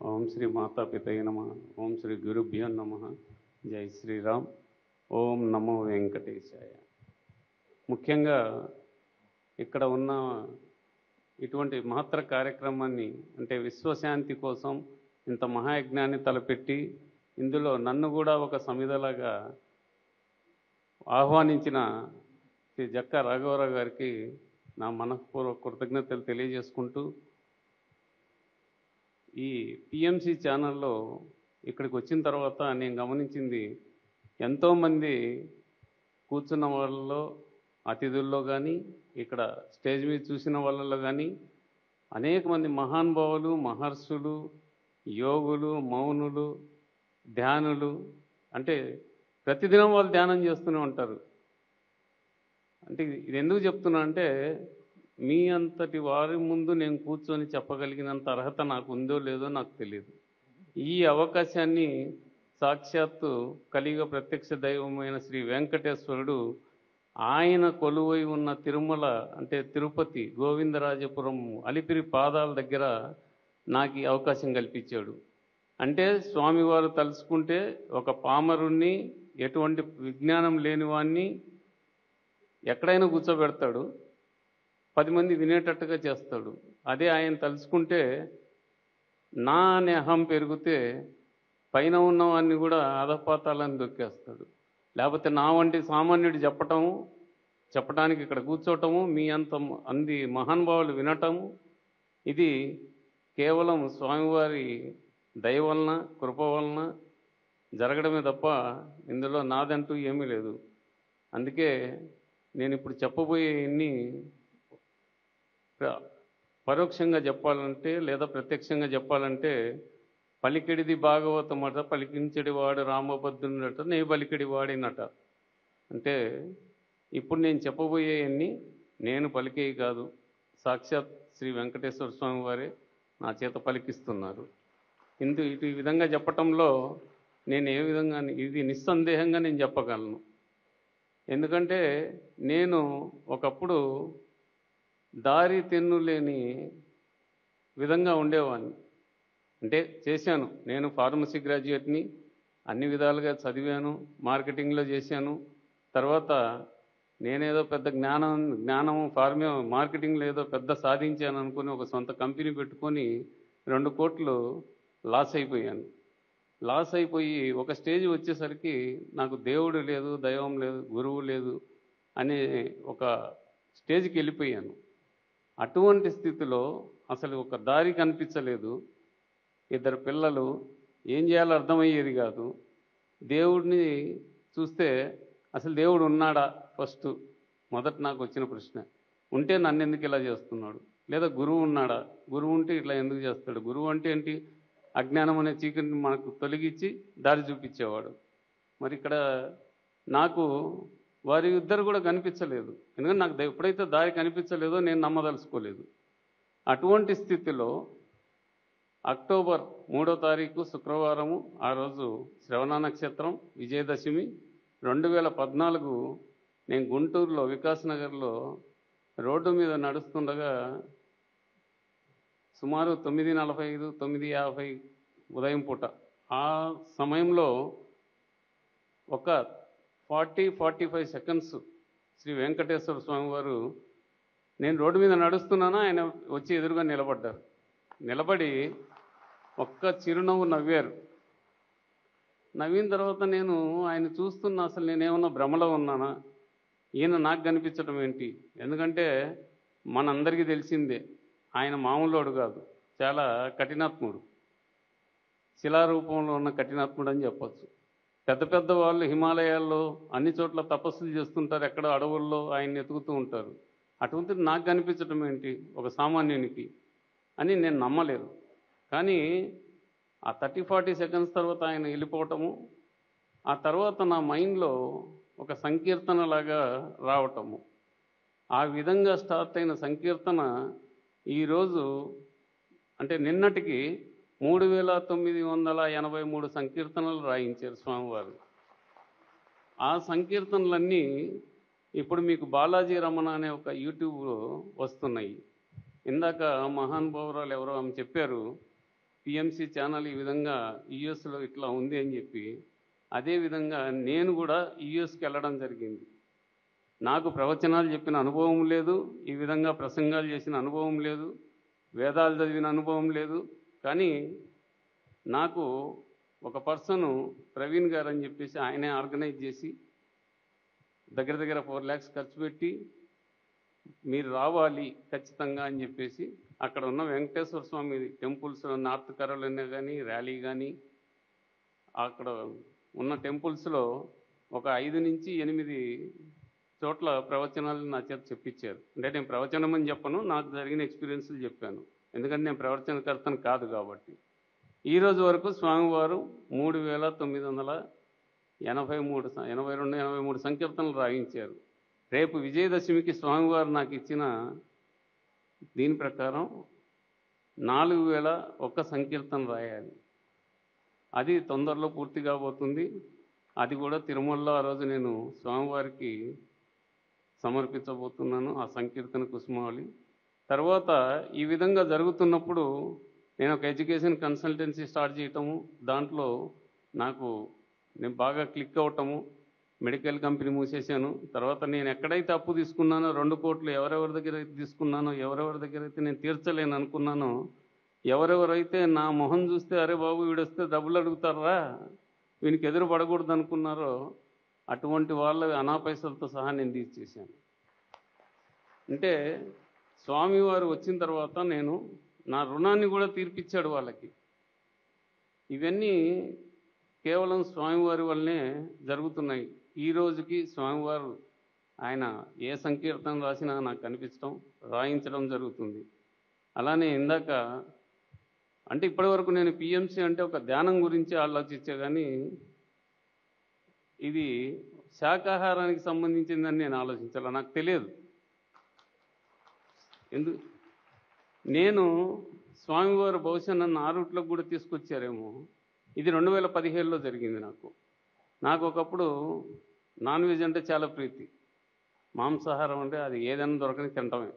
ఓం శ్రీ మాతాపితయ నమ. ఓం శ్రీ గురుభ్యో నమ. జై శ్రీరామ్. ఓం నమో వెంకటేశాయ. ముఖ్యంగా ఇక్కడ ఉన్న ఇటువంటి మహత్తర కార్యక్రమాన్ని అంటే విశ్వశాంతి కోసం ఇంత మహాయజ్ఞాన్ని తలపెట్టి ఇందులో నన్ను కూడా ఒక సమిధలాగా ఆహ్వానించిన శ్రీ జక్కా రాఘవరావు గారికి నా మనఃపూర్వక కృతజ్ఞతలు తెలియజేసుకుంటూ, ఈ పిఎంసి ఛానల్లో ఇక్కడికి వచ్చిన తర్వాత నేను గమనించింది, ఎంతోమంది కూర్చున్న వాళ్ళలో అతిథుల్లో కానీ ఇక్కడ స్టేజ్ మీద చూసిన వాళ్ళలో కానీ అనేక మంది మహానుభావులు, మహర్షులు, యోగులు, మౌనులు, ధ్యానులు, అంటే ప్రతిదినం వాళ్ళు ధ్యానం చేస్తూనే ఉంటారు. అంటే ఇది ఎందుకు చెప్తున్నా అంటే, మీ అంతటి వారి ముందు నేను కూర్చొని చెప్పగలిగినంత అర్హత నాకు ఉందో లేదో నాకు తెలియదు. ఈ అవకాశాన్ని సాక్షాత్తు కలియుగ ప్రత్యక్ష దైవమైన శ్రీ వెంకటేశ్వరుడు ఆయన కొలువై ఉన్న తిరుమల అంటే తిరుపతి గోవిందరాజపురం అలిపిరి పాదాల దగ్గర నాకు ఈ అవకాశం కల్పించాడు. అంటే స్వామివారు తలుచుకుంటే ఒక పామరుణ్ణి, ఎటువంటి విజ్ఞానం లేని వాణ్ణి ఎక్కడైనా కూర్చోబెడతాడు, 10 మంది వినేటట్టుగా చేస్తాడు. అదే ఆయన తలుచుకుంటే నా అనే అహం పెరిగితే పైన ఉన్నవాన్ని కూడా అధపాతాలని దొక్కేస్తాడు. లేకపోతే నా వంటి సామాన్యుడు చెప్పడానికి ఇక్కడ కూర్చోవటము, మీ అంత అంది మహానుభావులు వినటము, ఇది కేవలం స్వామివారి దయ వలన, కృప వలన జరగడమే తప్ప ఇందులో నాదంటూ ఏమీ లేదు. అందుకే నేను ఇప్పుడు చెప్పబోయే ఇన్ని పరోక్షంగా చెప్పాలంటే లేదా ప్రత్యక్షంగా చెప్పాలంటే, పలికిడిది భాగవతం అట, పలికించడి వాడు రామభద్రునట, నే పలికిడి వాడినట. అంటే ఇప్పుడు నేను చెప్పబోయేవన్నీ నేను పలికేవి కాదు, సాక్షాత్ శ్రీ వెంకటేశ్వర స్వామి వారే నా చేత పలికిస్తున్నారు. ఇటు ఈ విధంగా చెప్పటంలో నేను ఏ విధంగా ఇది నిస్సందేహంగా నేను చెప్పగలను. ఎందుకంటే నేను ఒకప్పుడు దారి తెన్ను లేని విధంగా ఉండేవాడిని. అంటే చేశాను, నేను ఫార్మసీ గ్రాడ్యుయేట్ని, అన్ని విధాలుగా చదివాను, మార్కెటింగ్లో చేశాను. తర్వాత నేనేదో పెద్ద జ్ఞానం మార్కెటింగ్లో ఏదో పెద్ద సాధించాను అనుకుని ఒక సొంత కంపెనీ పెట్టుకొని 2 కోట్లు లాస్ అయిపోయాను. లాస్ అయిపోయి ఒక స్టేజ్ వచ్చేసరికి నాకు దేవుడు లేదు, దైవం లేదు, గురువు లేదు అనే ఒక స్టేజ్కి వెళ్ళిపోయాను. అటువంటి స్థితిలో అసలు ఒక దారి కనిపించలేదు. 2 పిల్లలు, ఏం చేయాలో అర్థమయ్యేది కాదు. దేవుడిని చూస్తే అసలు దేవుడు ఉన్నాడా ఫస్ట్ మొదట నాకు వచ్చిన ప్రశ్న. ఉంటే నన్ను ఎందుకు ఇలా చేస్తున్నాడు? లేదా గురువు ఉన్నాడా? గురువు ఉంటే ఇట్లా ఎందుకు చేస్తాడు? గురువు అంటే ఏంటి? అజ్ఞానం అనే చీకటిని మనకు తొలగించి దారి చూపించేవాడు. మరి ఇక్కడ నాకు వారి ఇద్దరు కూడా కనిపించలేదు. ఎందుకంటే నాకు ఎప్పుడైతే దారి కనిపించలేదో నేను నమ్మదలుచుకోలేదు. అటువంటి స్థితిలో అక్టోబర్ 3వ తారీఖు శుక్రవారము, ఆ రోజు శ్రవణ నక్షత్రం, విజయదశమి 2014 నేను గుంటూరులో వికాస్ నగర్లో రోడ్డు మీద నడుస్తుండగా సుమారు 9:45, 9:50 ఉదయం పూట, ఆ సమయంలో ఒక 40-45 సెకండ్స్ శ్రీ వెంకటేశ్వర స్వామి వారు, నేను రోడ్డు మీద నడుస్తున్నానా, ఆయన వచ్చి ఎదురుగా నిలబడ్డారు. నిలబడి ఒక్క చిరునవ్వు నవ్వారు. నవ్విన తర్వాత నేను ఆయన చూస్తున్నా, అసలు నేనేమన్నా భ్రమలో ఉన్నానా, ఈయన నాకు కనిపించడం ఏంటి? ఎందుకంటే మనందరికీ తెలిసిందే ఆయన మామూలోడు కాదు, చాలా కఠినాత్ముడు, శిలారూపంలో ఉన్న కఠినాత్ముడు అని చెప్పచ్చు. పెద్ద పెద్ద వాళ్ళు హిమాలయాల్లో అన్ని చోట్ల తపస్సులు చేస్తుంటారు, ఎక్కడ అడవుల్లో ఆయన్ని ఎతుకుతూ ఉంటారు. అటువంటిది నాకు కనిపించడం ఏంటి ఒక సామాన్యునికి అని నేను నమ్మలేదు. కానీ ఆ 30-40 సెకండ్స్ తర్వాత ఆయన వెళ్ళిపోవటము, ఆ తర్వాత నా మైండ్లో ఒక సంకీర్తనలాగా రావటము, ఆ విధంగా స్టార్ట్ అయిన సంకీర్తన ఈరోజు అంటే నిన్నటికి 3983 సంకీర్తనలు రాయించారు స్వామివారు. ఆ సంకీర్తనలన్నీ ఇప్పుడు మీకు బాలాజీ రమణ అనే ఒక యూట్యూబ్లో వస్తున్నాయి. ఇందాక మహానుభావురాలు ఎవరో ఆమె చెప్పారు, పిఎంసి ఛానల్ ఈ విధంగా యుఎస్లో ఇట్లా ఉంది అని చెప్పి, అదేవిధంగా నేను కూడా యుఎస్కి వెళ్ళడం జరిగింది. నాకు ప్రవచనాలు చెప్పిన అనుభవం లేదు, ఈ విధంగా ప్రసంగాలు చేసిన అనుభవం లేదు, వేదాలు చదివిన అనుభవం లేదు. కానీ నాకు ఒక పర్సను ప్రవీణ్ గారు అని చెప్పేసి ఆయనే ఆర్గనైజ్ చేసి దగ్గర దగ్గర 4 lakhs ఖర్చు పెట్టి మీరు రావాలి ఖచ్చితంగా అని చెప్పేసి అక్కడ ఉన్న వెంకటేశ్వర స్వామి టెంపుల్స్ నార్త్ కరోలినా కానీ ర్యాలీ కానీ అక్కడ ఉన్న టెంపుల్స్లో ఒక 5 నుంచి 8 చోట్ల ప్రవచనాలు నా చేత చెప్పించారు. అంటే నేను ప్రవచనం అని చెప్పను, నాకు జరిగిన ఎక్స్పీరియన్స్లు చెప్పాను. ఎందుకంటే నేను ప్రవచనకర్తను కాదు కాబట్టి. ఈరోజు వరకు స్వామివారు 3,982 సంకీర్తనలు రాయించారు. రేపు విజయదశమికి స్వామివారు నాకు ఇచ్చిన దీని ప్రకారం 4,001 సంకీర్తన రాయాలి. అది తొందరలో పూర్తి కాబోతుంది. అది కూడా తిరుమలలో ఆ రోజు నేను స్వామివారికి సమర్పించబోతున్నాను ఆ సంకీర్తన కుసుమావళి. తర్వాత ఈ విధంగా జరుగుతున్నప్పుడు నేను ఒక ఎడ్యుకేషన్ కన్సల్టెన్సీ స్టార్ట్ చేయటము, దాంట్లో నేను బాగా క్లిక్ అవటము, మెడికల్ కంపెనీ మూసేశాను. తర్వాత నేను ఎక్కడైతే అప్పు తీసుకున్నానో 2 కోట్లు ఎవరెవరి దగ్గర అయితే తీసుకున్నానో, ఎవరెవరి దగ్గర అయితే నేను తీర్చలేను అనుకున్నానో, ఎవరెవరైతే నా మొహం చూస్తే అరే బాబు వీడొస్తే డబ్బులు అడుగుతారా, వీనికి ఎదురు పడకూడదు అనుకున్నారో అటువంటి వాళ్ళ అనాపైసలతో సహా నేను తీర్చేశాను. అంటే స్వామివారు వచ్చిన తర్వాత నేను నా రుణాన్ని కూడా తీర్పిచ్చాడు వాళ్ళకి. ఇవన్నీ కేవలం స్వామివారి వల్లనే జరుగుతున్నాయి. ఈ రోజుకి స్వామివారు ఆయన ఏ సంకీర్తన రాసినా నాకు కనిపించడం, రాయించడం జరుగుతుంది. అలానే ఇందాక అంటే ఇప్పటివరకు నేను పిఎంసి అంటే ఒక ధ్యానం గురించి ఆలోచించే, కానీ ఇది శాకాహారానికి సంబంధించిందని నేను ఆలోచించాల, నాకు తెలియదు. నేను స్వామివారు బహుశా నన్ను ఆ రూట్లోకి కూడా తీసుకొచ్చారేమో. ఇది 2017లో జరిగింది. నాకు ఒకప్పుడు నాన్ వెజ్ అంటే చాలా ప్రీతి. మాంసాహారం అంటే అది ఏదైనా దొరకని తింటమే,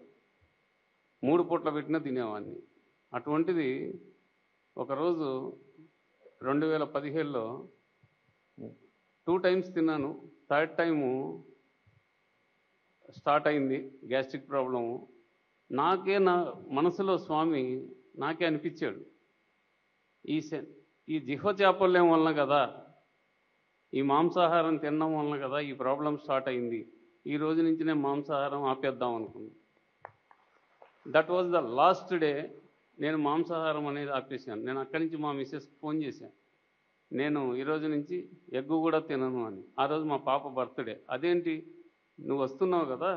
3 పూట్ల పెట్టినా తినేవాడిని. అటువంటిది ఒకరోజు 2017లో 2 times తిన్నాను. 3rd టైము స్టార్ట్ అయింది గ్యాస్ట్రిక్ ప్రాబ్లము. నా మనసులో స్వామి నాకే అనిపించాడు, ఈ జిహ్వ చాపల్యం వలన కదా, ఈ మాంసాహారం తినడం వలన కదా ఈ ప్రాబ్లం స్టార్ట్ అయింది. ఈ రోజు నుంచి నేను మాంసాహారం ఆపేద్దాం అనుకున్నాను. That was the last day. నేను మాంసాహారం అనేది ఆపేశాను. నేను అక్కడి నుంచి మా మిస్సెస్కి ఫోన్ చేశాను, నేను ఈరోజు నుంచి ఎగ్గు కూడా తినను అని. ఆ రోజు మా పాప బర్త్డే. అదేంటి నువ్వు వస్తున్నావు కదా,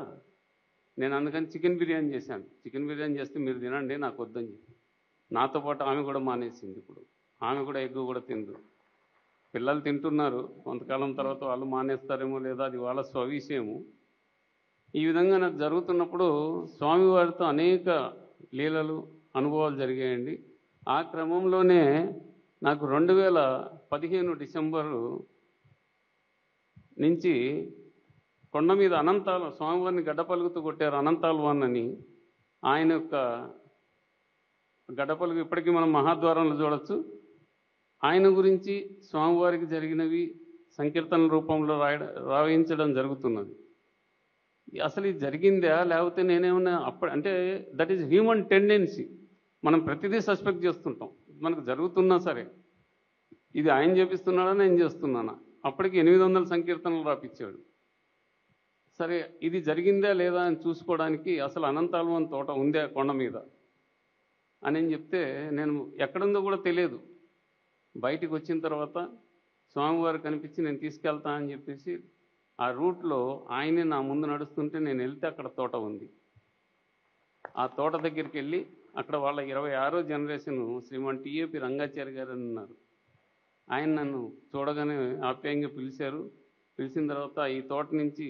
నేను అందుకని చికెన్ బిర్యానీ చేశాను. చికెన్ బిర్యానీ చేస్తే మీరు తినండి, నాకు వద్దని చెప్పి. నాతో పాటు ఆమె కూడా మానేసింది. ఇప్పుడు ఆమె కూడా ఎగ్గు కూడా తిందు. పిల్లలు తింటున్నారు, కొంతకాలం తర్వాత వాళ్ళు మానేస్తారేమో లేదా అది వాళ్ళ స్వవిషయము. ఈ విధంగా నాకు జరుగుతున్నప్పుడు స్వామివారితో అనేక లీలలు అనుభవాలు జరిగాయండి. ఆ క్రమంలోనే నాకు 2015 డిసెంబరు నుంచి కొండ మీద అనంతాలు స్వామివారిని గడ్డపలుగుతూ కొట్టారు, అనంతాల్వాన్ అని. ఆయన యొక్క గడ్డపలుగు ఇప్పటికీ మనం మహాద్వారంలో చూడొచ్చు. ఆయన గురించి స్వామివారికి జరిగినవి సంకీర్తన రూపంలో రాయించడం జరుగుతున్నది. అసలు ఇది జరిగిందా లేకపోతే నేనేమన్నా అంటే దట్ ఈజ్ హ్యూమన్ టెండెన్సీ. మనం ప్రతిదీ సస్పెక్ట్ చేస్తుంటాం. మనకు జరుగుతున్నా సరే ఇది ఆయన చేపిస్తున్నాడా నేను చేస్తున్నానా. అప్పటికి 800 సంకీర్తనలు రాపించాడు. సరే ఇది జరిగిందా లేదా అని చూసుకోవడానికి అసలు అనంతాల్వాన్ తోట ఉందే కొండ మీద అని చెప్తే నేను ఎక్కడుందో కూడా తెలియదు. బయటికి వచ్చిన తర్వాత స్వామివారు కనిపించి నేను తీసుకెళ్తా అని చెప్పేసి ఆ రూట్లో ఆయనే నా ముందు నడుస్తుంటే నేను వెళ్తే అక్కడ తోట ఉంది. ఆ తోట దగ్గరికి వెళ్ళి అక్కడ వాళ్ళ 26వ జనరేషన్ శ్రీమాన్ టిఏపి రంగాచారి గారు అని ఉన్నారు. ఆయన నన్ను చూడగానే ఆప్యాయంగా పిలిచారు. పిలిచిన తర్వాత ఈ తోట నుంచి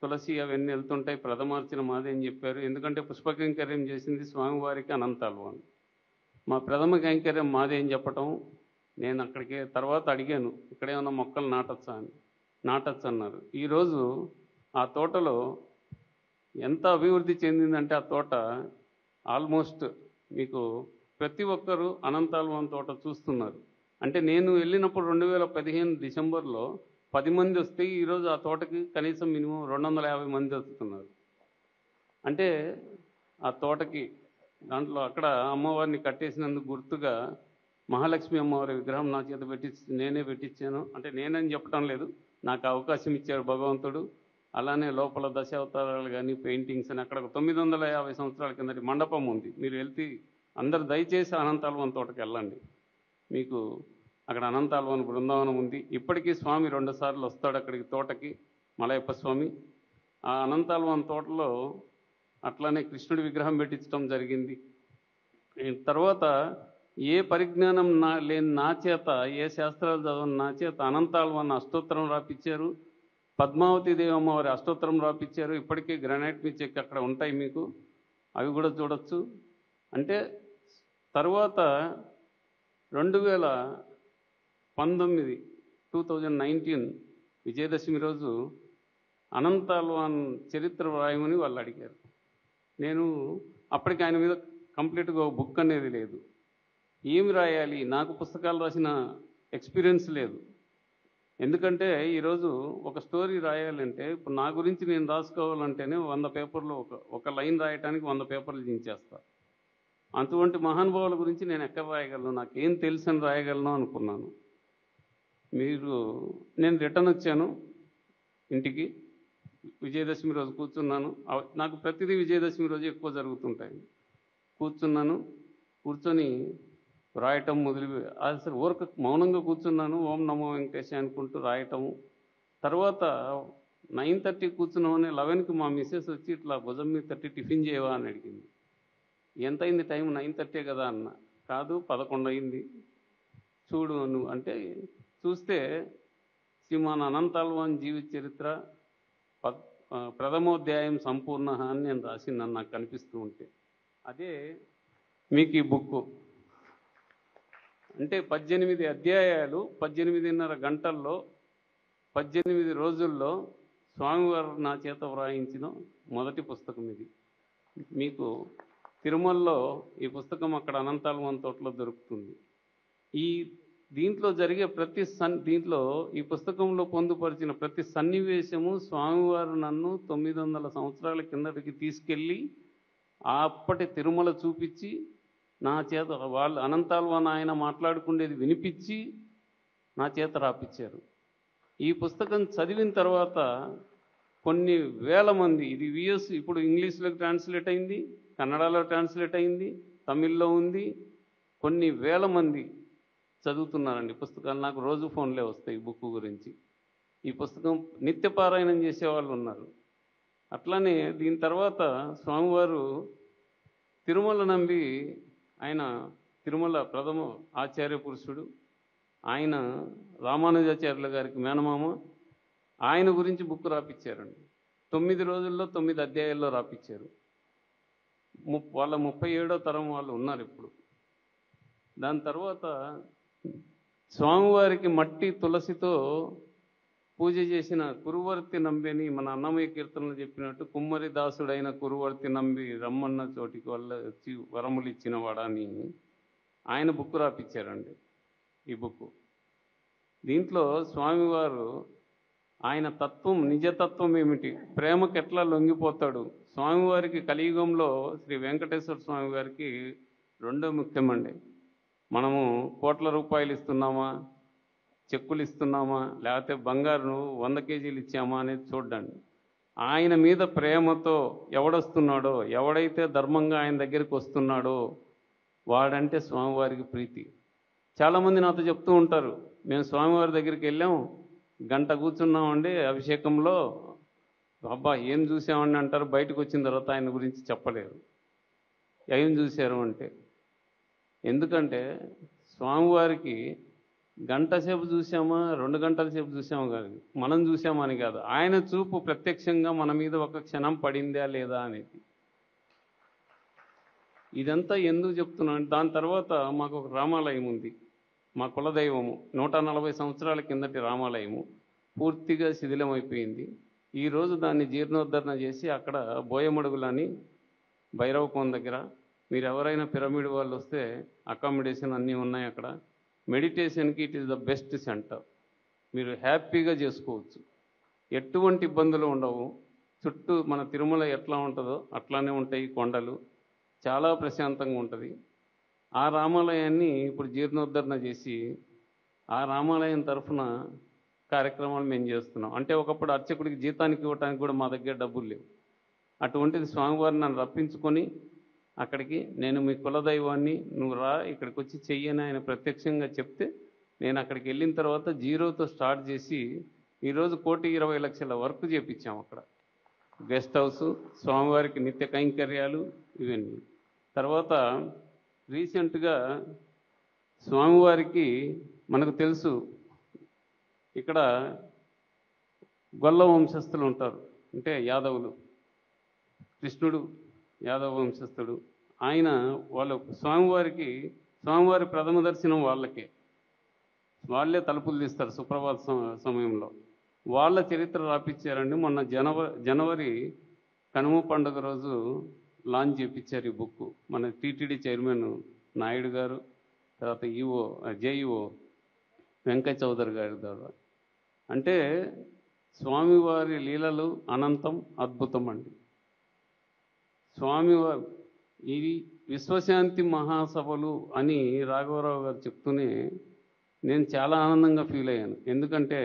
తులసి అవన్నీ వెళ్తుంటాయి, ప్రథమార్చన మాదే అని చెప్పారు. ఎందుకంటే పుష్ప కైంకర్యం చేసింది స్వామివారికి అనంతాల్వాన్, మా ప్రథమ కైంకర్యం మాదే అని చెప్పటం. నేను అక్కడికి తర్వాత అడిగాను ఇక్కడేమన్నా మొక్కలు నాటచ్చా అని. నాటచ్చు అన్నారు. ఈరోజు ఆ తోటలో ఎంత అభివృద్ధి చెందిందంటే ఆ తోట ఆల్మోస్ట్ మీకు ప్రతి ఒక్కరూ అనంతాల్వాన్ తోట చూస్తున్నారు. అంటే నేను వెళ్ళినప్పుడు 2015 డిసెంబర్లో 10 మంది వస్తే ఈరోజు ఆ తోటకి కనీసం మినిమం 250 మంది వస్తున్నారు. అంటే ఆ తోటకి దాంట్లో అక్కడ అమ్మవారిని కట్టేసినందుకు గుర్తుగా మహాలక్ష్మి అమ్మవారి విగ్రహం నా చేత నేనే పెట్టించాను. అంటే నేనని చెప్పడం లేదు, నాకు అవకాశం ఇచ్చాడు భగవంతుడు. అలానే లోపల దశావతారాలు కానీ పెయింటింగ్స్ అని అక్కడ 950 సంవత్సరాల కిందటి మండపం ఉంది. మీరు వెళ్తే అందరు దయచేసి అనంతాల్వాన్ తోటకి వెళ్ళండి. మీకు అక్కడ అనంతాల్వాన్ బృందావనం ఉంది. ఇప్పటికీ స్వామి 2 సార్లు వస్తాడు అక్కడికి తోటకి, మలయప్ప స్వామి. ఆ అనంతాల్వాన్ తోటలో అట్లానే కృష్ణుడి విగ్రహం పెట్టించడం జరిగింది. తర్వాత ఏ పరిజ్ఞానం లేని నా చేత, ఏ శాస్త్రాలు చదవని నా చేత అనంతాల్వాన్ అష్టోత్తరం రాపిచ్చారు. పద్మావతి దేవి అమ్మవారి అష్టోత్తరం రాపిచ్చారు. ఇప్పటికీ గ్రానైట్ మీద చెక్కి అక్కడ ఉంటాయి, మీకు అవి కూడా చూడొచ్చు. అంటే తర్వాత 2019 విజయదశమి రోజు అనంతాల్వాన్ చరిత్ర వ్రాయమని వాళ్ళు అడిగారు. నేను అప్పటికి ఆయన మీద కంప్లీట్గా ఒక బుక్ అనేది లేదు. ఏమి రాయాలి, నాకు పుస్తకాలు రాసిన ఎక్స్పీరియన్స్ లేదు. ఎందుకంటే ఈరోజు ఒక స్టోరీ రాయాలంటే ఇప్పుడు నా గురించి నేను రాసుకోవాలంటేనే 100 పేపర్లు, ఒక లైన్ రాయటానికి 100 పేపర్లు దించేస్తా. అటువంటి మహానుభావుల గురించి నేను ఎక్కడ రాయగలను, నాకేం తెలుసని రాయగలను అనుకున్నాను. నేను రిటర్న్ వచ్చాను ఇంటికి. విజయదశమి రోజు కూర్చున్నాను. నాకు ప్రతిదీ విజయదశమి రోజు ఎక్కువ జరుగుతుంటాయి. కూర్చొని రాయటం అసలు ఊరక మౌనంగా కూర్చున్నాను. ఓం నమో వెంకటేశ అనుకుంటూ రాయటము. తర్వాత 9:30 కూర్చున్నామని 11కి మా మిస్సెస్ వచ్చి ఇట్లా భుజం మీద తట్టి టిఫిన్ చేయవా అని అడిగింది. ఎంత అయింది టైం? 9:30 కదా అన్న. కాదు 11 అయింది. చూడు నువ్వు అంటే చూస్తే శ్రీమాన్ అనంతాల్వాన్ జీవిత చరిత్ర ప్రథమోధ్యాయం సంపూర్ణ అని నేను రాసిందని నాకు కనిపిస్తూ ఉంటే, అదే మీకు ఈ బుక్. అంటే 18 అధ్యాయాలు 18.5 గంటల్లో 18 రోజుల్లో స్వామివారు నా చేత వ్రాయించిన మొదటి పుస్తకం ఇది. మీకు తిరుమలలో ఈ పుస్తకం అక్కడ అనంతాల్వాన్ తోటలో దొరుకుతుంది. దీంట్లో జరిగే దీంట్లో ఈ పుస్తకంలో పొందుపరిచిన ప్రతి సన్నివేశము స్వామివారు నన్ను 900 సంవత్సరాల కిందటికి తీసుకెళ్ళి అప్పటి తిరుమల చూపించి నా చేత వాళ్ళు అనంతాల్వాన్ ఆయన మాట్లాడుకునేది వినిపించి నా చేత రాపిచ్చారు. ఈ పుస్తకం చదివిన తర్వాత కొన్ని వేల మంది, ఇది ఇప్పుడు ఇంగ్లీష్లోకి ట్రాన్స్లేట్ అయింది, కన్నడలో ట్రాన్స్లేట్ అయింది, తమిళ్లో ఉంది, కొన్ని వేల మంది చదువుతున్నారండి పుస్తకాలు. నాకు రోజు ఫోన్లే వస్తాయి బుక్ గురించి. ఈ పుస్తకం నిత్యపారాయణం చేసేవాళ్ళు ఉన్నారు. అట్లానే దీని తర్వాత స్వామివారు తిరుమల నంబి, ఆయన తిరుమల ప్రథమ ఆచార్య పురుషుడు, ఆయన రామానుజాచార్యుల గారికి మేనమామ. ఆయన గురించి బుక్ రాపిచ్చారండి. 9 రోజుల్లో 9 అధ్యాయాల్లో రాపిచ్చారు. వాళ్ళ 37వ తరం వాళ్ళు ఉన్నారు ఇప్పుడు. దాని తర్వాత స్వామివారికి మట్టి తులసితో పూజ చేసిన కురువర్తి నంబిని, మన అన్నమయ్య కీర్తనలు చెప్పినట్టు కుమ్మరి దాసుడైన కురువర్తి నంబి రమ్మన్న చోటికి వల్ల వచ్చి వరములు ఇచ్చిన వాడని ఆయన బుక్ రాపిచ్చారండి. ఈ బుక్ దీంట్లో స్వామివారు ఆయన తత్వం, నిజతత్వం ఏమిటి, ప్రేమకు ఎట్లా లొంగిపోతాడు. స్వామివారికి కలియుగంలో శ్రీ వెంకటేశ్వర స్వామి గారికి రెండో ముఖ్యమండి. మనము కోట్ల రూపాయలు ఇస్తున్నామా, చెక్కులు ఇస్తున్నామా, లేకపోతే బంగారు 100 కేజీలు ఇచ్చామా అనేది చూడండి. ఆయన మీద ప్రేమతో ఎవడొస్తున్నాడో, ఎవడైతే ధర్మంగా ఆయన దగ్గరికి వస్తున్నాడో వాడంటే స్వామివారికి ప్రీతి. చాలామంది నాతో చెప్తూ ఉంటారు, మేము స్వామివారి దగ్గరికి వెళ్ళాం, గంట కూర్చున్నామండి అభిషేకంలో, అబ్బా ఏం చూసామండి అంటారు. బయటకు వచ్చిన తర్వాత ఆయన గురించి చెప్పలేరు. ఏం చూశారు అంటే, ఎందుకంటే స్వామివారికి గంట సేపు చూసామా 2 గంటల సేపు చూసామా కాదు, మనం చూసామని కాదు, ఆయన చూపు ప్రత్యక్షంగా మన మీద ఒక క్షణం పడిందా లేదా అనేది. ఇదంతా ఎందుకు చెప్తున్నాను. దాని తర్వాత మాకు ఒక రామాలయం ఉంది, మా కులదైవము. 140 సంవత్సరాల కిందటి రామాలయము పూర్తిగా శిథిలమైపోయింది. ఈరోజు దాన్ని జీర్ణోద్ధరణ చేసి అక్కడ బోయమడుగులని భైరవకోన దగ్గర మీరు ఎవరైనా పిరమిడ్ వాళ్ళు వస్తే అకామిడేషన్ అన్నీ ఉన్నాయి అక్కడ. మెడిటేషన్కి it is the best centre. మీరు హ్యాపీగా చేసుకోవచ్చు, ఎటువంటి ఇబ్బందులు ఉండవు. చుట్టూ మన తిరుమల ఎట్లా ఉంటుందో అట్లానే ఉంటాయి కొండలు, చాలా ప్రశాంతంగా ఉంటుంది. ఆ రామాలయాన్ని ఇప్పుడు జీర్ణోద్ధరణ చేసి ఆ రామాలయం తరఫున కార్యక్రమాలు మేము చేస్తున్నాం. అంటే ఒకప్పుడు అర్చకుడికి జీతానికి ఇవ్వడానికి కూడా మా దగ్గర డబ్బులు లేవు. అటువంటిది స్వామివారిని నన్ను రప్పించుకొని అక్కడికి, నేను మీ కులదైవాన్ని, నువ్వు రా ఇక్కడికి వచ్చి చెయ్యని ఆయన ప్రత్యక్షంగా చెప్తే నేను అక్కడికి వెళ్ళిన తర్వాత జీరోతో స్టార్ట్ చేసి ఈరోజు 1,20,00,000 వర్క్ చేపించాం అక్కడ. గెస్ట్ హౌస్, స్వామివారికి నిత్య కైంకర్యాలు ఇవన్నీ. తర్వాత రీసెంట్గా స్వామివారికి మనకు తెలుసు ఇక్కడ గొల్ల వంశస్థులు ఉంటారు, అంటే యాదవులు. కృష్ణుడు యాదవ వంశస్థుడు. ఆయన వాళ్ళు స్వామివారి ప్రథమ దర్శనం వాళ్ళే తలుపులు తీస్తారు సుప్రభాత సమయంలో. వాళ్ళ చరిత్ర రాపిచ్చారండి. మొన్న జనవరి కనుమ పండుగ రోజు లాంచ్ చేయించారు ఈ బుక్. మన టీటీడీ చైర్మన్ నాయుడు గారు, తర్వాత జేఈఓ వెంకయ్య చౌదరి గారి ద్వారా. అంటే స్వామివారి లీలలు అనంతం, అద్భుతం అండి. స్వామివారి ఇది విశ్వశాంతి మహాసభలు అని రాఘవరావు గారు చెప్తూనే నేను చాలా ఆనందంగా ఫీల్ అయ్యాను. ఎందుకంటే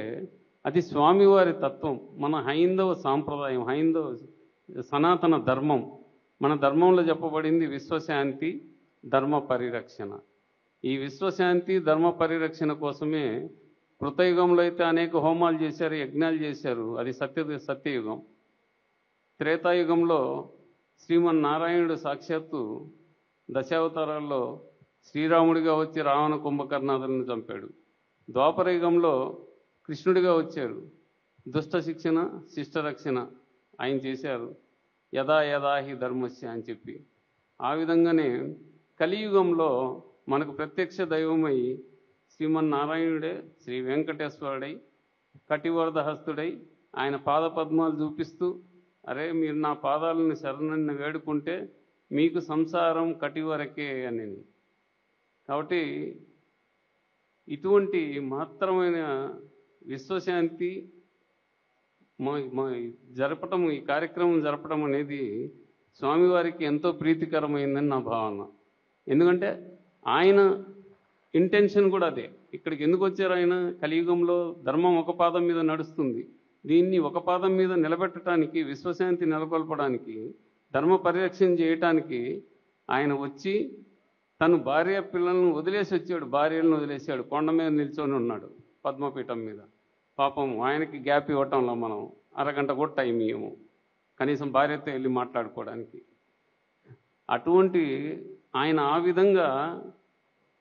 అది స్వామివారి తత్వం, మన హైందవ సాంప్రదాయం, హైందవ సనాతన ధర్మం. మన ధర్మంలో చెప్పబడింది విశ్వశాంతి, ధర్మ పరిరక్షణ. ఈ విశ్వశాంతి, ధర్మ పరిరక్షణ కోసమే కృతయుగంలో అయితే అనేక హోమాలు చేశారు, యజ్ఞాలు చేశారు, అది సత్యయుగం. త్రేతాయుగంలో శ్రీమన్నారాయణుడు సాక్షాత్తు దశావతారాల్లో శ్రీరాముడిగా వచ్చి రావణ కుంభకర్ణాదులను చంపాడు. ద్వాపరయుగంలో కృష్ణుడిగా వచ్చారు, దుష్ట శిక్షణ శిష్ట రక్షణ ఆయన చేశారు, యదా యదా హి ధర్మస్య అని చెప్పి. ఆ విధంగానే కలియుగంలో మనకు ప్రత్యక్ష దైవమై శ్రీమన్నారాయణుడే, శ్రీ వెంకటేశ్వరుడై, కటివరదహస్తుడై ఆయన పాదపద్మాలు చూపిస్తూ, అరే మీరు నా పాదాలను శరణని వేడుకుంటే మీకు సంసారం కటివరకే అని. కాబట్టి ఇటువంటి మహత్తరమైన విశ్వశాంతి జరపటం, ఈ కార్యక్రమం జరపడం అనేది స్వామివారికి ఎంతో ప్రీతికరమైందని నా భావన. ఎందుకంటే ఆయన ఇంటెన్షన్ కూడా అదే. ఇక్కడికి ఎందుకు వచ్చారు ఆయన? కలియుగంలో ధర్మం ఒక పాదం మీద నడుస్తుంది, దీన్ని ఒక పాదం మీద నిలబెట్టడానికి, విశ్వశాంతి నెలకొల్పడానికి, ధర్మ పరిరక్షణ చేయటానికి ఆయన వచ్చి తను భార్య పిల్లలను వదిలేసి వచ్చాడు. భార్యలను వదిలేసాడు, కొండ మీద నిల్చొని ఉన్నాడు పద్మపీఠం మీద. పాపం ఆయనకి గ్యాప్ ఇవ్వటంలో మనం అరగంట కూడా టైం ఇవ్వము, కనీసం భార్యతో వెళ్ళి మాట్లాడుకోవడానికి. అటువంటి ఆయన ఆ విధంగా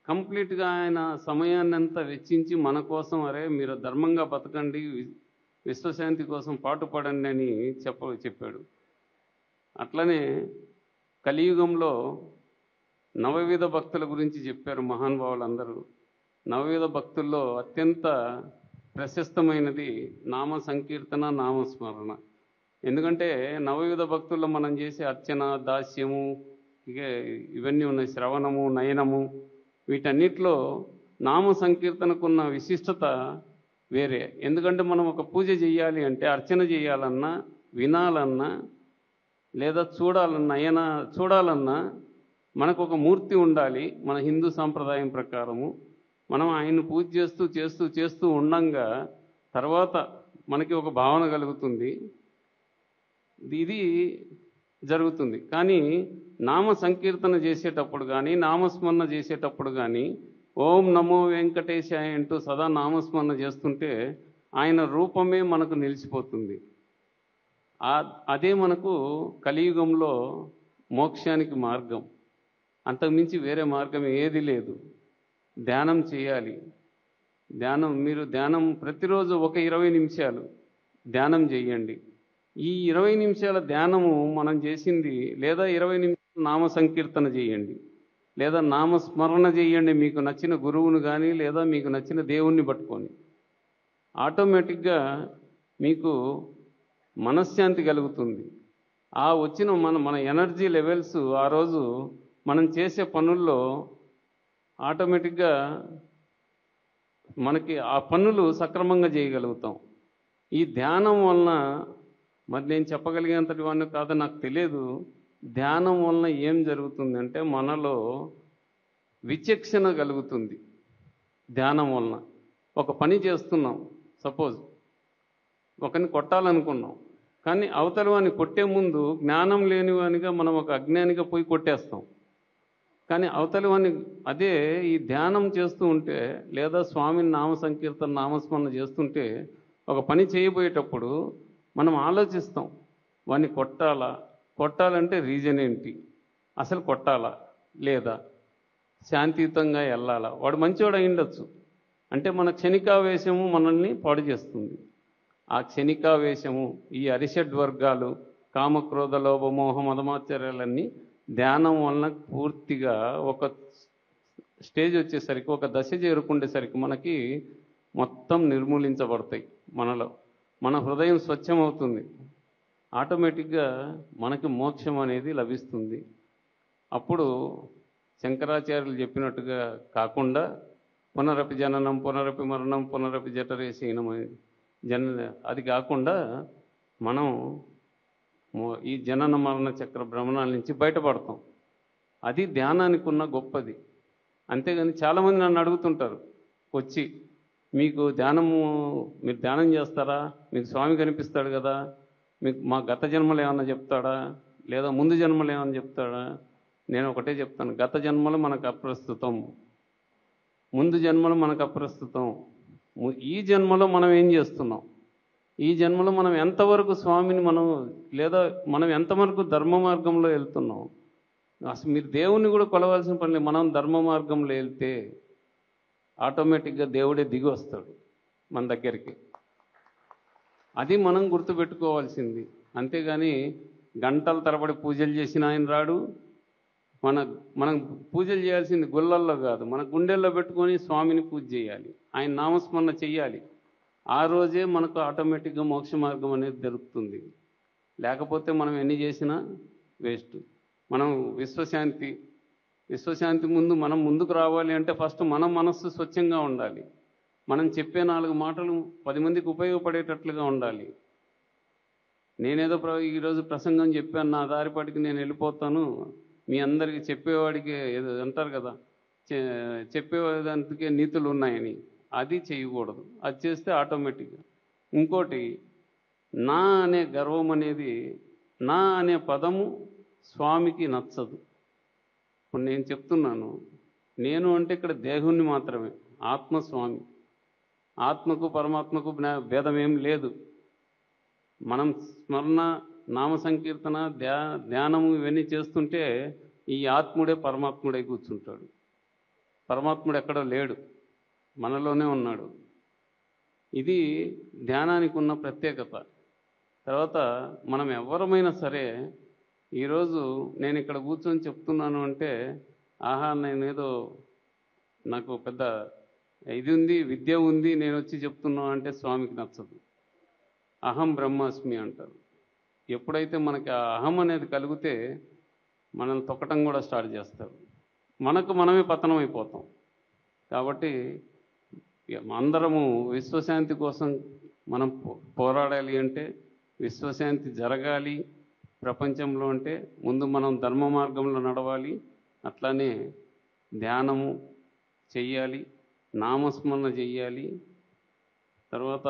కంప్లీట్గా ఆయన సమయాన్ని అంతా వెచ్చించి మన కోసం, అరే మీరు ధర్మంగా బతకండి, విశ్వశాంతి కోసం పాటుపడండి అని చెప్పాడు. అట్లనే కలియుగంలో నవవిధ భక్తుల గురించి చెప్పారు మహానుభావులందరూ. నవవిధ భక్తుల్లో అత్యంత ప్రశస్తమైనది నామ సంకీర్తన, నామస్మరణ. ఎందుకంటే నవవిధ భక్తుల్లో మనం చేసే అర్చన, దాస్యము, ఇవన్నీ ఉన్నాయి, శ్రవణము, నయనము, వీటన్నిటిలో నామ సంకీర్తనకున్న విశిష్టత వేరే. ఎందుకంటే మనం ఒక పూజ చేయాలి అంటే, అర్చన చేయాలన్నా, వినాలన్నా, లేదా చూడాలన్నా మనకు ఒక మూర్తి ఉండాలి. మన హిందూ సాంప్రదాయం ప్రకారము మనం ఆయన్ని పూజ చేస్తూ ఉండంగా తర్వాత మనకి ఒక భావన కలుగుతుంది, ఇది జరుగుతుంది. కానీ నామ సంకీర్తన చేసేటప్పుడు కానీ, నామస్మరణ చేసేటప్పుడు కానీ, ఓం నమో వెంకటేశాయ అంటూ సదా నామస్మరణ చేస్తుంటే ఆయన రూపమే మనకు నిలిచిపోతుంది. అదే మనకు కలియుగంలో మోక్షానికి మార్గం. అంతకుమించి వేరే మార్గం ఏది లేదు. ధ్యానం చేయాలి. మీరు ధ్యానం ప్రతిరోజు ఒక 20 నిమిషాలు ధ్యానం చేయండి. ఈ 20 నిమిషాల ధ్యానము మనం చేసింది, లేదా 20 నిమిషాలు నామ సంకీర్తన చేయండి, లేదా నామస్మరణ చేయండి, మీకు నచ్చిన గురువును కానీ, లేదా మీకు నచ్చిన దేవుణ్ణి పట్టుకొని. ఆటోమేటిక్గా మీకు మనశ్శాంతి కలుగుతుంది. ఆ వచ్చిన మన ఎనర్జీ లెవెల్స్ ఆ రోజు మనం చేసే పనుల్లో ఆటోమేటిక్గా మనకి ఆ పనులు సక్రమంగా చేయగలుగుతాం. ఈ ధ్యానం వలన మరి నేను చెప్పగలిగేంతటి వాడిని కాదు, నాకు తెలియదు. ధ్యానం వలన ఏం జరుగుతుందంటే మనలో విచక్షణ కలుగుతుంది. ధ్యానం వలన ఒక పని చేస్తున్నాం, సపోజ్ ఒకరిని కొట్టాలనుకున్నాం, కానీ అవతలి వాడిని కొట్టే ముందు జ్ఞానం లేనివానిగా మనం ఒక అజ్ఞానిగా పోయి కొట్టేస్తాం. కానీ అవతలి వాడిని అదే ఈ ధ్యానం చేస్తూ ఉంటే లేదా స్వామిని నామ సంకీర్తన నామస్మరణ చేస్తుంటే ఒక పని చేయబోయేటప్పుడు మనం ఆలోచిస్తాం, వాడిని కొట్టాలంటే రీజన్ ఏంటి, అసలు కొట్టాలా లేదా, శాంతియుతంగా వెళ్ళాలా, వాడు మంచివాడు అయి ఉండొచ్చు. అంటే మన క్షణికావేశము మనల్ని పాడు చేస్తుంది. ఆ క్షణికావేశము, ఈ అరిషడ్ వర్గాలు, కామక్రోధ లోభ మోహ మదమాచర్యాలన్నీ ధ్యానం వలన పూర్తిగా ఒక స్టేజ్ వచ్చేసరికి, ఒక దశ చేరుకుండేసరికి మనకి మొత్తం నిర్మూలించబడతాయి. మన హృదయం స్వచ్ఛమవుతుంది. ఆటోమేటిక్గా మనకి మోక్షం అనేది లభిస్తుంది. అప్పుడు శంకరాచార్యులు చెప్పినట్టుగా కాకుండా పునరపి జననం పునరపి మరణం పునరపి జఠరేశీనం అది కాకుండా మనం ఈ జనన మరణ చక్ర భ్రమణాల నుంచి బయటపడతాం. అది ధ్యానానికి ఉన్న గొప్పది. అంతేగాని చాలామంది నన్ను అడుగుతుంటారు వచ్చి, మీరు ధ్యానం చేస్తారా, మీకు స్వామి కనిపిస్తాడు కదా, మీకు మా గత జన్మలు ఏమన్నా చెప్తాడా, లేదా ముందు జన్మలు ఏమన్నా చెప్తాడా? నేను ఒకటే చెప్తాను, గత జన్మలు మనకు అప్రస్తుతం, ముందు జన్మలు మనకు అప్రస్తుతం. ఈ జన్మలో మనం ఏం చేస్తున్నాం, ఈ జన్మలో మనం ఎంతవరకు స్వామిని మనం ఎంతవరకు ధర్మ మార్గంలో వెళ్తున్నాం. అసలు మీరు దేవుణ్ణి కూడా కొలవాల్సిన పని లేదు. మనం ధర్మ మార్గంలో వెళ్తే ఆటోమేటిక్గా దేవుడే దిగి వస్తాడు మన దగ్గరికి. అది మనం గుర్తుపెట్టుకోవాల్సింది. అంతేగాని గంటల తరబడి పూజలు చేసిన ఆయన రాడు. మనం పూజలు చేయాల్సింది గుళ్ళల్లో కాదు, మన గుండెల్లో పెట్టుకొని స్వామిని పూజ చేయాలి, ఆయన నామస్మరణ చెయ్యాలి. ఆ రోజే మనకు ఆటోమేటిక్గా మోక్ష మార్గం అనేది దొరుకుతుంది. లేకపోతే మనం ఎన్ని చేసినా వేస్ట్. మనం విశ్వశాంతి మనం ముందుకు రావాలి అంటే ఫస్ట్ మన మనస్సు స్వచ్ఛంగా ఉండాలి. మనం చెప్పే 4 మాటలు 10 మందికి ఉపయోగపడేటట్లుగా ఉండాలి. నేనేదో ఈరోజు ప్రసంగం చెప్పాను, నా దారిపాటికి నేను వెళ్ళిపోతాను, మీ అందరికీ చెప్పేవాడికి ఏదో అంటారు కదా, చెప్పేదానికే నీతులు ఉన్నాయని, అది చేయకూడదు. అది చేస్తే ఆటోమేటిక్గా ఇంకోటి, నా అనే గర్వం అనేది, నా అనే పదము స్వామికి నచ్చదు. ఇప్పుడు నేను చెప్తున్నాను, నేను అంటే ఇక్కడ దేహుణ్ణి మాత్రమే, ఆత్మస్వామి. ఆత్మకు పరమాత్మకు భేదం ఏం లేదు. మనం స్మరణ నామ సంకీర్తన ధ్యానము ఇవన్నీ చేస్తుంటే ఈ ఆత్ముడే పరమాత్ముడే కూర్చుంటాడు. పరమాత్ముడు ఎక్కడో లేడు, మనలోనే ఉన్నాడు. ఇది ధ్యానానికి ఉన్న ప్రత్యేకత. తర్వాత మనం ఎవరమైనా సరే, ఈరోజు నేను ఇక్కడ కూర్చొని చెప్తున్నాను అంటే నాకు పెద్ద ఇది ఉంది, విద్య ఉంది, నేను వచ్చి చెప్తున్నాను అంటే స్వామికి నచ్చదు. అహం బ్రహ్మాస్మి అంటారు. ఎప్పుడైతే మనకి ఆ అహం అనేది కలిగితే మనల్ని తొక్కటం కూడా స్టార్ట్ చేస్తారు. మనమే పతనం అయిపోతాం. కాబట్టి అందరము విశ్వశాంతి కోసం మనం పోరాడాలి అంటే, విశ్వశాంతి జరగాలి ప్రపంచంలో అంటే ముందు మనం ధర్మ మార్గంలో నడవాలి. అట్లానే ధ్యానము చెయ్యాలి, నామస్మరణ చెయ్యాలి. తర్వాత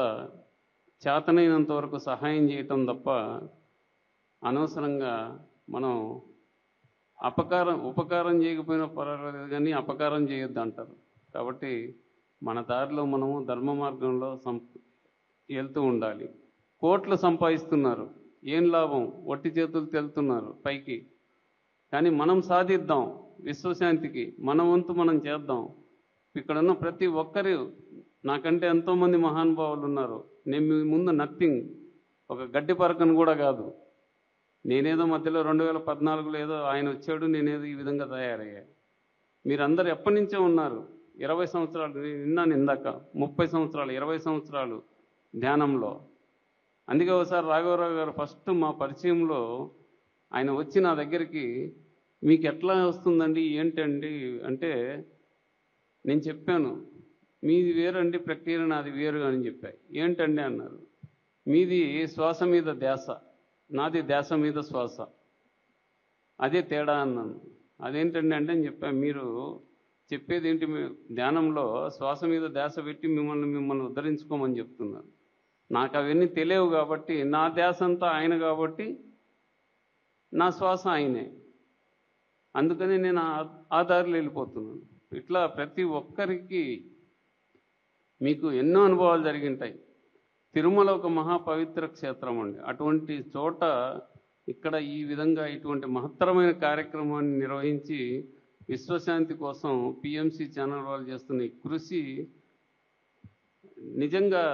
చేతనైనంత వరకు సహాయం చేయటం తప్ప అనవసరంగా మనం ఉపకారం చేయకపోయినా పర్వాలేదు కానీ అపకారం చేయొద్దు అంటారు. కాబట్టి మన దారిలో మనము ధర్మ మార్గంలో వెళ్తూ ఉండాలి. కోట్లు సంపాదిస్తున్నారు, ఏం లాభం, వట్టి చేతులు తెలుతున్నారు పైకి. కానీ మనం సాధిద్దాం, విశ్వశాంతికి మన వంతు మనం చేద్దాం. ఇక్కడున్న ప్రతి ఒక్కరు నాకంటే ఎంతోమంది మహానుభావులు ఉన్నారు. నేను మీ ముందు నథింగ్, ఒక గడ్డి పరకను కూడా కాదు. నేనేదో మధ్యలో 2014లో ఏదో ఆయన వచ్చాడు, నేనేదో ఈ విధంగా తయారయ్యా. మీరందరూ ఎప్పటి నుంచో ఉన్నారు, 20 సంవత్సరాలు విన్నాను ఇందాక, 30 సంవత్సరాలు 20 సంవత్సరాలు ధ్యానంలో. అందుకే ఒకసారి రాఘవరావు గారు ఫస్ట్ మా పరిచయంలో ఆయన వచ్చి నా దగ్గరికి మీకు ఎట్లా వస్తుందండి ఏంటండి అంటే నేను చెప్పాను, మీది వేరండి ప్రక్రియ, నాది వేరు అని చెప్పా. ఏంటండి అన్నారు, మీది శ్వాస మీద ధ్యాస, నాది ధ్యాస మీద శ్వాస, అదే తేడా అన్నాను. అదేంటండి అంటే అని చెప్పా, మీరు చెప్పేది ఏంటి, ధ్యానంలో శ్వాస మీద ధ్యాస పెట్టి మిమ్మల్ని ఉద్ధరించుకోమని చెప్తున్నారు. నాకు అవన్నీ తెలియవు కాబట్టి, నా ధ్యాస అంతా ఆయన కాబట్టి నా శ్వాస ఆయనే, అందుకని నేను ఆ దారిలో వెళ్ళిపోతున్నాను. ఇట్లా ప్రతి ఒక్కరికి మీకు ఎన్నో అనుభవాలు జరిగింటాయి. తిరుమల ఒక మహాపవిత్ర క్షేత్రం అండి. అటువంటి చోట ఇక్కడ ఈ విధంగా ఇటువంటి మహత్తరమైన కార్యక్రమాన్ని నిర్వహించి విశ్వశాంతి కోసం పిఎంసి ఛానల్ వాళ్ళు చేస్తున్న ఈ కృషి నిజంగా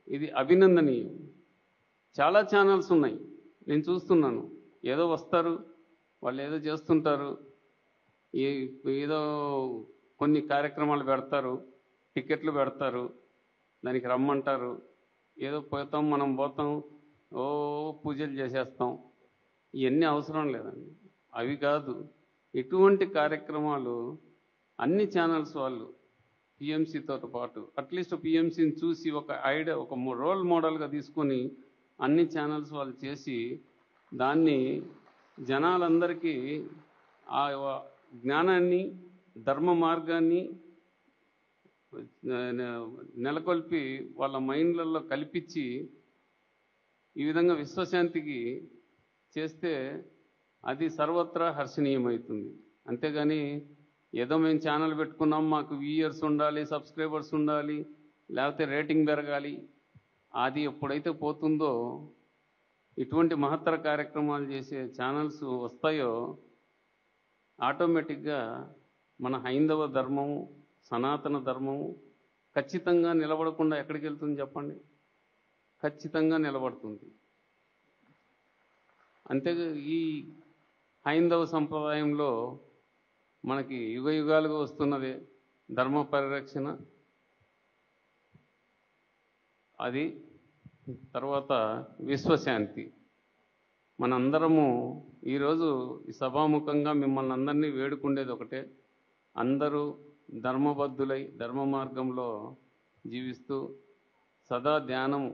ఇది అభినందనీయం. చాలా ఛానల్స్ ఉన్నాయి, నేను చూస్తున్నాను. ఏదో వస్తారు, వాళ్ళు ఏదో చేస్తుంటారు, ఏదో కొన్ని కార్యక్రమాలు పెడతారు, టికెట్లు పెడతారు, దానికి రమ్మంటారు, ఏదో పోతాం, మనం పోతాం, ఓ పూజలు చేసేస్తాం. ఇవన్నీ అవసరం లేదండి, అవి కాదు. ఇటువంటి కార్యక్రమాలు అన్ని ఛానల్స్ వాళ్ళు పిఎంసితో పాటు అట్లీస్ట్ పిఎంసిని చూసి ఒక ఐడియా, ఒక రోల్ మోడల్గా తీసుకొని అన్ని ఛానల్స్ వాళ్ళు చేసి దాన్ని జనాలందరికీ ఆ జ్ఞానాన్ని, ధర్మ మార్గాన్ని నెలకొల్పి వాళ్ళ మైండ్లలో కల్పించి ఈ విధంగా విశ్వశాంతికి చేస్తే అది సర్వత్రా హర్షణీయమవుతుంది. అంతేగాని ఏదో మేము ఛానల్ పెట్టుకున్నాం, మాకు వ్యూయర్స్ ఉండాలి, సబ్స్క్రైబర్స్ ఉండాలి, లేకపోతే రేటింగ్ పెరగాలి, అది ఎప్పుడైతే పోతుందో, ఇటువంటి మహత్తర కార్యక్రమాలు చేసే ఛానల్స్ వస్తాయో ఆటోమేటిక్గా మన హైందవ ధర్మము, సనాతన ధర్మము ఖచ్చితంగా నిలబడకుండా ఎక్కడికి వెళ్తుంది చెప్పండి? ఖచ్చితంగా నిలబడుతుంది. అంతే. ఈ హైందవ సంప్రదాయంలో మనకి యుగ యుగాలుగా వస్తున్నదే ధర్మ పరిరక్షణ. అది తర్వాత విశ్వశాంతి. మనందరము ఈరోజు ఈ సభాముఖంగా మిమ్మల్ని అందరినీ వేడుకుండేది ఒకటే, అందరూ ధర్మబద్ధులై ధర్మ మార్గంలో జీవిస్తూ సదా ధ్యానం,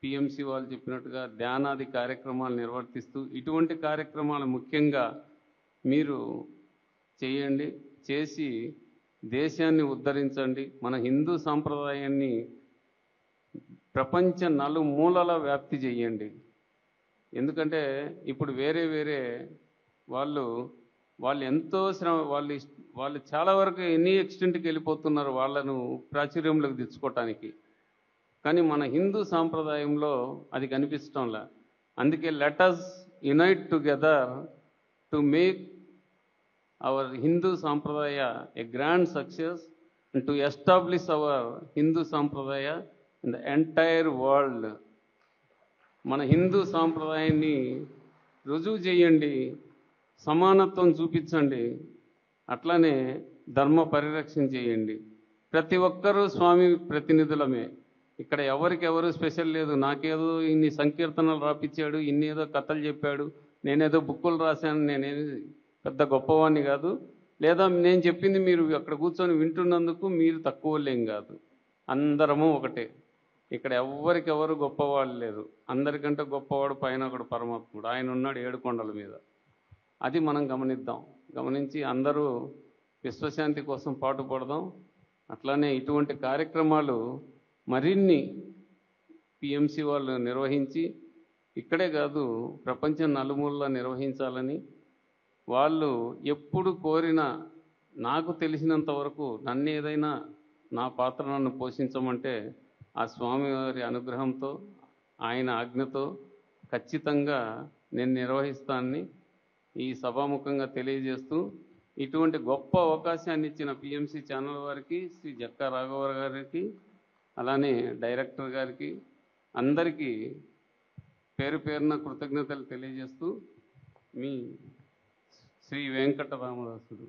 పిఎంసి వాళ్ళు చెప్పినట్టుగా ధ్యానాది కార్యక్రమాలు నిర్వర్తిస్తూ ఇటువంటి కార్యక్రమాలు ముఖ్యంగా మీరు చేయండి. చేసి దేశాన్ని ఉద్ధరించండి. మన హిందూ సాంప్రదాయాన్ని ప్రపంచ నలుమూలల వ్యాప్తి చేయండి. ఎందుకంటే ఇప్పుడు వేరే వేరే వాళ్ళు ఎంతో శ్రమ, వాళ్ళు చాలా వరకు ఎన్ని ఎక్స్టెంట్కి వెళ్ళిపోతున్నారు వాళ్ళను ప్రాచుర్యంలోకి తెచ్చుకోవటానికి. కానీ మన హిందూ సాంప్రదాయంలో అది కనిపించడంలా. అందుకే let us unite together to make our Hindu Sampradaya a grand success and to establish our Hindu Sampradaya in the entire world. మన హిందూ సాంప్రదాయాన్ని రుజువు చేయండి, సమానత్వం చూపించండి, అట్లానే ధర్మ పరిరక్షణ చేయండి. ప్రతి ఒక్కరూ స్వామి ప్రతినిధులమే. ఇక్కడ ఎవరికెవరు స్పెషల్ లేదు. నాకేదో ఇన్ని సంకీర్తనలు రాపించాడు, ఇన్నేదో కథలు చెప్పాడు, నేనేదో బుక్కులు రాశాను, నేనేది పెద్ద గొప్పవాణ్ణి కాదు, లేదా నేను చెప్పింది మీరు అక్కడ కూర్చొని వింటున్నందుకు మీరు తక్కువ వాళ్ళేం కాదు. అందరము ఒకటే. ఇక్కడ ఎవరికెవరు గొప్పవాళ్ళు లేరు. అందరికంటే గొప్పవాడు పైన ఒకడు పరమాత్ముడు, ఆయన ఉన్నాడు 7 కొండల మీద. అది మనం గమనిద్దాం. గమనించి అందరూ విశ్వశాంతి కోసం పాటుపడదాం. అట్లానే ఇటువంటి కార్యక్రమాలు మరిన్ని పిఎంసి వాళ్ళు నిర్వహించి ఇక్కడే కాదు ప్రపంచం నలుమూలలా నిర్వహించాలని, వాళ్ళు ఎప్పుడు కోరినా, నాకు తెలిసినంత వరకు నన్ను ఏదైనా నా పాత్ర నన్ను పోషించమంటే ఆ స్వామివారి అనుగ్రహంతో, ఆయన ఆజ్ఞతో ఖచ్చితంగా నేను నిర్వహిస్తానని ఈ సభాముఖంగా తెలియజేస్తూ, ఇటువంటి గొప్ప అవకాశాన్ని ఇచ్చిన పిఎంసి ఛానల్ వారికి, శ్రీ జక్కా రాఘవ గారికి, అలానే డైరెక్టర్ గారికి, అందరికీ పేరు పేరున కృతజ్ఞతలు తెలియజేస్తూ మీ శ్రీ వెంకటరామదాసుడు.